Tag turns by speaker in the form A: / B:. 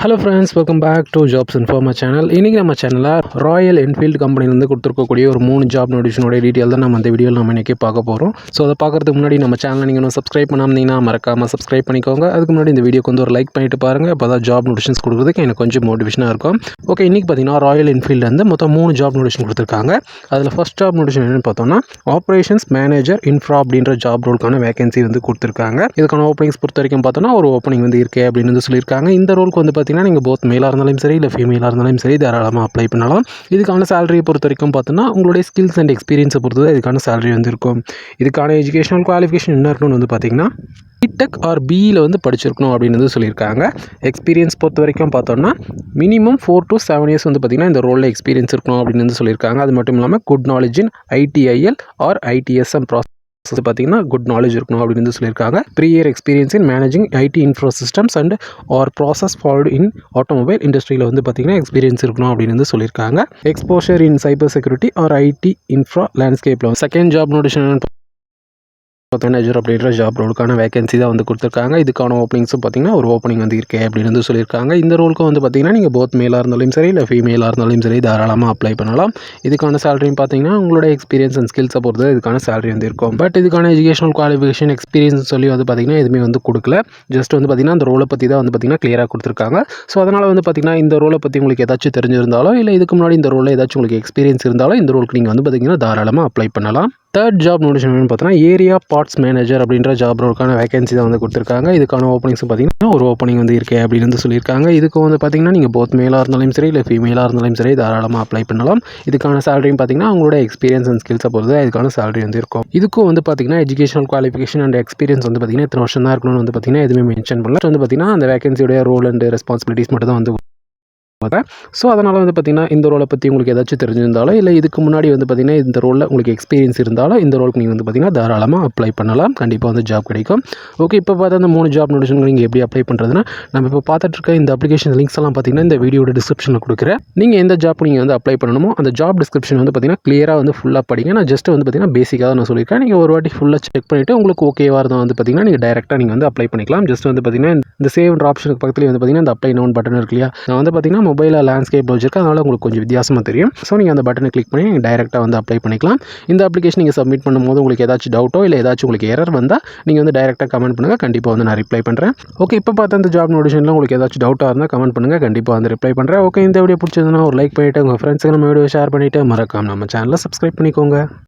A: Hello friends, welcome back to Jobs Informa channel. இன்றைக்கி நம்ம சேனலில் ராயல் என்ஃபீல்டு கம்பெனிலேருந்து கொடுத்துருக்கக்கூடிய ஒரு 3 ஜாப் நோட்டிஃபிகேஷனோட டீட்டெயில் தான் நம்ம அந்த வீடியோவில் நம்ம இன்றைக்கி பார்க்க போகிறோம். ஸோ அதை பார்க்குறதுக்கு முன்னாடி நம்ம சேனலை நீங்கள் இன்னும் சப்ஸ்கிரைப் பண்ணாமீங்கன்னா மறக்காமல் சப்ஸ்கிரைப் பண்ணிக்கோங்க. அதுக்கு முன்னாடி இந்த வீடியோக்கு வந்து ஒரு லைக் பண்ணிட்டு பாருங்கள். அப்போ தான் ஜாப் நோட்டிஃபிகேஷன்ஸ் கொடுக்குறதுக்கு எனக்கு கொஞ்சம் மோட்டிவேஷனாக இருக்கும். ஓகே, இன்றைக்கி பார்த்தீங்கன்னா ராயல் என்ஃபீல்டு வந்து மொத்தம் 3 ஜாப் நோட்டிஃபிகேஷன் கொடுத்துருக்காங்க. அதில் ஃபஸ்ட் ஜாப் நோட்டிஃபிகேஷன் என்னென்னு பார்த்தோம்னா ஆப்ரேஷன்ஸ் மேனேஜர் இன்ஃப்ரா அப்படின்ற ஜாப் ரோலுக்கான வேகன்சி வந்து கொடுத்துருக்காங்க. இதுக்கான ஓப்பனிங்ஸ் பொறுத்த வரைக்கும் பார்த்தோன்னா ஒரு ஓப்பனிங் வந்து இருக்குது அப்படின்னு வந்து சொல்லியிருக்காங்க. இந்த ரோலுக்கு வந்து பார்த்தீங்கன்னா நீங்கள் போத் மேலாக இருந்தாலும் சரி இல்லை ஃபீமேலாக இருந்தாலும் சரி தாராளமாக அப்ளை பண்ணலாம். இதுக்கான சேலரியை பொறுத்த வரைக்கும் பார்த்தோன்னா உங்களுடைய ஸ்கில்ஸ் அண்ட் எக்ஸ்பீரியன்ஸை பொறுத்து தான் இதுக்கான சேலரி வந்து இருக்கும். இதுக்கான எஜுகேஷனல் குவாலிஃபிகேஷன் என்ன இருக்கணும்னு வந்து பார்த்தீங்கன்னா பிடெக் ஆர் பிஇயில் வந்து படிச்சிருக்கணும் அப்படின்னு வந்து சொல்லியிருக்காங்க. எக்ஸ்பீரியன்ஸ் பொறுத்த வரைக்கும் பார்த்தோன்னா மினிமம் 4 to 7 இயர்ஸ் வந்து பார்த்திங்கன்னா இந்த ரோலில் எக்ஸ்பீரியன்ஸ் இருக்கணும் அப்படின்னு வந்து சொல்லியிருக்காங்க. அது மட்டும் இல்லாமல் good knowledge in ITIL or ITSM process பார்த்தீங்கன்னா குட் நாலேஜ் இருக்கணும் அப்படின்னு வந்து சொல்லியிருக்காங்க. 3 year experience in managing IT infra systems and or process followed in automobile இண்டஸ்ட்ரியில் வந்து பார்த்தீங்கன்னா எக்ஸ்பீரியன்ஸ் இருக்கணும் அப்படின்னு வந்து சொல்லியிருக்காங்க. Exposure in cyber security or IT infra லேண்ட்ஸ்கேப்பில் செகண்ட் ஜாப் நோட்டிஃபிகேஷன் மேனேஜர் அப்படின்ற ஜாப் ரோலுக்கான வேகன்சி தான் வந்து கொடுத்துருக்காங்க. இதுக்கான ஓப்பனிங்ஸும் பார்த்தீங்கன்னா ஒரு ஓப்பனிங் வந்து இருக்குது அப்படின்னு வந்து சொல்லியிருக்காங்க. இந்த ரோலுக்கும் வந்து பார்த்தீங்கன்னா நீங்கள் போத் மேலாக இருந்தாலும் சரி இல்லை ஃபீமேலாக இருந்தாலும் சரி தாராளமாக அப்ளை பண்ணலாம். இதுக்கான சேலரியும் பார்த்தீங்கன்னா உங்களோட எக்ஸ்பீரியன்ஸ் அண்ட் ஸ்கில்ஸை பொறுத்து இதுக்கான சேலரி வந்து இருக்கும். பட் இதுக்கான எஜுகேஷனல் குவாலிஃபிகேஷன் எக்ஸ்பீரியன்ஸ் சொல்லி வந்து பார்த்தீங்கன்னா எதுவுமே வந்து கொடுக்கல. ஜஸ்ட் வந்து பார்த்தீங்கன்னா அந்த ரோலை பற்றி தான் வந்து பார்த்தீங்கன்னா கிளியராக கொடுத்துருக்காங்க. ஸோ அதனால் வந்து பார்த்தீங்கன்னா இந்த ரோலை பற்றி உங்களுக்கு ஏதாச்சும் தெரிஞ்சிருந்தாலோ இல்லை இதுக்கு முன்னாடி இந்த ரோலில் ஏதாச்சும் உங்களுக்கு எக்ஸ்பீரியன்ஸ் இருந்தாலோ இந்த ரோலுக்கு நீங்கள் வந்து பார்த்தீங்கன்னா தாராளமாக அப்ளை பண்ணலாம். தேர்ட் ஜாப் நோட்டிஃபிகேஷன் பார்த்தீங்கன்னா ஏரியா பார்ட்ஸ் மேனேஜர் அப்படின்ற ஜாப் ரோலுக்கான வேகன்சி தான் வந்து கொடுத்துருக்காங்க. இதுக்கான ஓப்பனிங்ஸ் பார்த்தீங்கன்னா ஒரு ஓப்பனிங் வந்து இருக்குது அப்படின்னு வந்து சொல்லியிருக்காங்க. இதுக்கு வந்து பார்த்தீங்கன்னா நீங்கள் போத் மேலாக இருந்தாலும் சரி இல்லை ஃபீமேலாக இருந்தாலும் சரி தாராளமாக அப்ளை பண்ணலாம். இதுக்கான சேலரியும் பார்த்தீங்கன்னா உங்களோட எக்ஸ்பீரியன்ஸ் அண்ட் ஸ்கில்ஸை பொறுத்து இதுக்கான சேலரி வந்து இருக்கும். இதுக்கும் வந்து பார்த்தீங்கன்னா எஜுகேஷனல் குவாலிஃபிகேஷன் அண்ட் எக்ஸ்பீரியன்ஸ் வந்து பார்த்தீங்கன்னா இத்தனை வருஷம் தான் இருக்கணும்னு வந்து பார்த்தீங்கன்னா எதுவுமே மென்ஷன் பண்ணல. வந்து பார்த்தீங்கன்னா அந்த வேகன்சியோட ரோல் அண்ட் ரெஸ்பான்சிபிலிட்டிஸ் மட்டும் தான் வந்து. ஸோ அதனால் வந்து பார்த்திங்கன்னா இந்த ரோலை பற்றி உங்களுக்கு ஏதாச்சும் தெரிஞ்சிருந்தாலும் இல்லை இதுக்கு முன்னாடி வந்து பார்த்திங்கன்னா இந்த ரோலில் உங்களுக்கு எக்ஸ்பீரியன்ஸ் இருந்தாலும் இந்த ரோலுக்கு நீங்கள் வந்து பார்த்திங்கன்னா தாராளமாக அப்ளை பண்ணலாம். கண்டிப்பாக வந்து ஜாப் கிடைக்கும். ஓகே, இப்போ பார்த்தா அந்த 3 ஜாப் நோட்டிஃபிகேஷன் நீங்கள் எப்படி அப்ளை பண்ணுறதுன்னா நம்ம இப்போ பார்த்துட்டு இருக்க இந்த அப்ளிகேஷன் லிங்க்ஸ் எல்லாம் பார்த்திங்கன்னா இந்த வீடியோட டிஸ்கிரிப்ஷனில் கொடுக்குறேன். நீங்கள் எந்த ஜாப் நீங்கள் வந்து அப்ளை பண்ணணுமோ அந்த ஜாப் டிஸ்கிரிப்ஷன் வந்து பார்த்திங்கன்னா கிளியராக வந்து ஃபுல்லாக படிங்க. நான் ஜஸ்ட் வந்து பார்த்திங்கன்னா பேசிக்காக நான் சொல்லியிருக்கேன். நீங்கள் ஒரு வாட்டி ஃபுல்லாக செக் பண்ணிவிட்டு உங்களுக்கு ஓகேவாக இருந்தால் வந்து பார்த்திங்கன்னா நீங்கள் டேரெக்டாக நீங்கள் வந்து அப்ளை பண்ணிக்கலாம். ஜஸ்ட் வந்து பார்த்திங்கன்னா இந்த சேவ்ன்ற ஆப்ஷனுக்கு பக்கத்துலேயே வந்து பார்த்திங்கன்னா இந்த அப்ளை நவுன் பட்டன் இருக்கு இல்லையா, நான் வந்து பார்த்திங்கன்னா மொபைலில் லேண்ட்ஸ்கேப் வச்சிருக்கேன். அதனால் உங்களுக்கு கொஞ்சம் வித்தியாசமாக தெரியும். ஸோ நீங்கள் அந்த பட்டனை கிளிக் பண்ணி நீங்கள் டைரெக்டாக வந்து அப்ளை பண்ணிக்கலாம். இந்த அப்ளிகேஷன் நீங்கள் சப்மிட் பண்ணும்போது உங்களுக்கு ஏதாச்சும் டவுட்டோ இல்லை ஏதாச்சும் உங்களுக்கு எரர் வந்தால் நீங்கள் வந்து டைரெக்டாக கமெண்ட் பண்ணுங்கள். கண்டிப்பாக வந்து நான் ரிப்ளை பண்ணுறேன். ஓகே, இப்போ பார்த்து அந்த ஜாப் நோட்டிஃபிகேஷனில் உங்களுக்கு ஏதாச்சும் டவுட்டாக இருந்தால் கமெண்ட் பண்ணுங்கள். கண்டிப்பாக வந்து ரிப்ளை பண்ணுறேன். ஓகே, இந்த வீடியோ பிடிச்சதுன்னா ஒரு லைக் பண்ணிவிட்டு உங்கள் ஃப்ரெண்ட்ஸுக்கு நம்ம வீடியோ ஷேர் பண்ணிவிட்டு மறக்காம நம்ம சேனலை சப்ஸ்கிரைப் பண்ணிக்கோங்க.